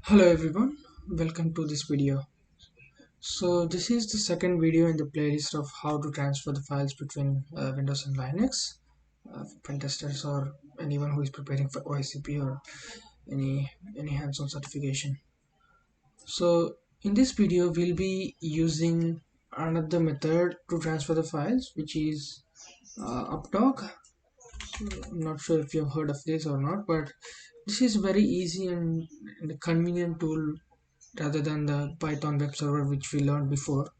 Hello everyone, welcome to this video. So this is the second video in the playlist of how to transfer the files between Windows and Linux for pen testers or anyone who is preparing for OSCP or any hands-on certification. So in this video we'll be using another method to transfer the files, which is Updog. I'm not sure if you've heard of this or not, but this is very easy and a convenient tool rather than the Python web server which we learned before,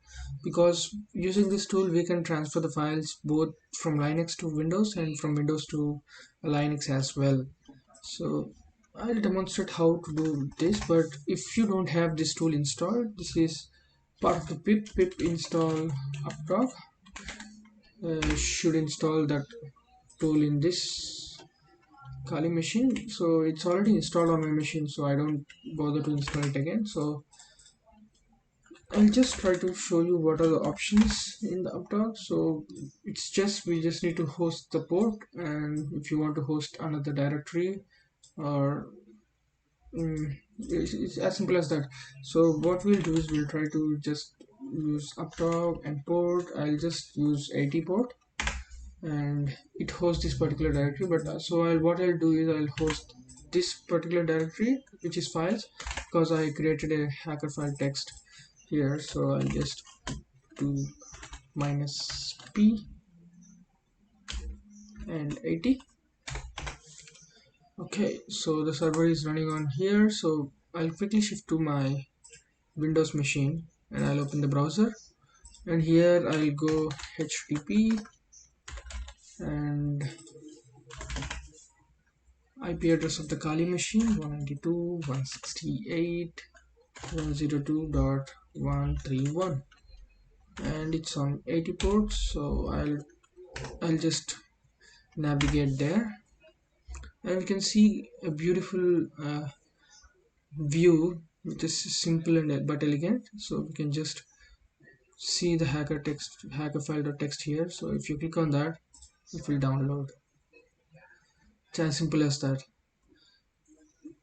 because using this tool we can transfer the files both from Linux to Windows and from Windows to Linux as well. So I'll demonstrate how to do this, but if you don't have this tool installed, this is part of the pip install updog. Should install that tool in this Kali machine. So it's already installed on my machine, so I don't bother to install it again. So I'll just try to show you what are the options in the Updog. So it's just we just need to host the port, and if you want to host another directory, or it's as simple as that. So what we'll do is we'll try to just use Updog and port. I'll just use 80 port, and it hosts this particular directory. But what I'll do is I'll host this particular directory, which is files, because I created a hacker file text here. So I'll just do -p and 80. Okay, so the server is running on here. So I'll quickly shift to my Windows machine and I'll open the browser, and here I'll go http and IP address of the Kali machine 192.168.102.131, and it's on 80 ports. So I'll just navigate there, and we can see a beautiful view which is simple and but elegant. So we can just see the hacker file.txt here. So if you click on that, it will download. It's as simple as that.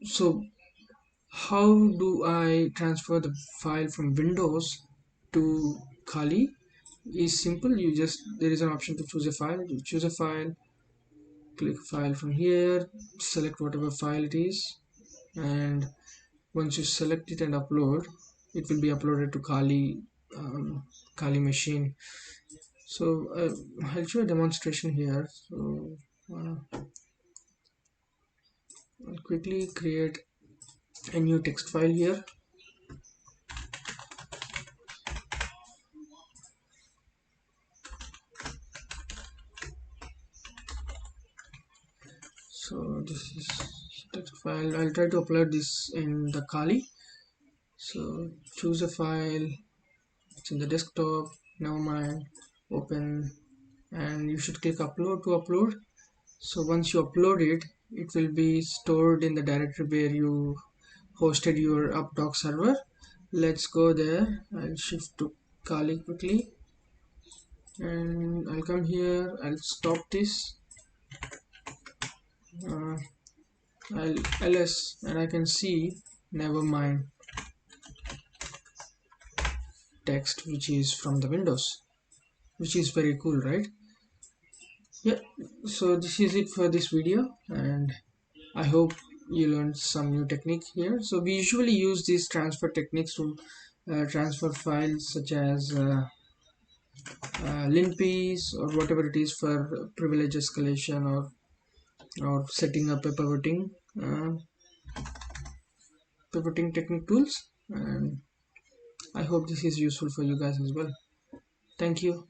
So how do I transfer the file from Windows to Kali? Is simple. There is an option to choose a file. You choose a file, click file from here, select whatever file it is, and once you select it and upload, it will be uploaded to Kali machine. So I'll show a demonstration here. So I'll quickly create a new text file here. So this is text file. I'll try to upload this in the Kali. So choose a file. It's in the desktop. Never mind. Open, and you should click upload to upload. So once you upload it, it will be stored in the directory where you hosted your Updog server. Let's go there. I'll shift to Kali quickly, and I'll come here. I'll stop this. I'll ls, and I can see never mind text, which is from the Windows, which is very cool, right? Yeah. So this is it for this video, and I hope you learned some new technique here. So we usually use these transfer techniques to transfer files such as linpiece or whatever it is for privilege escalation, or setting up a pivoting technique tools, and I hope this is useful for you guys as well. Thank you.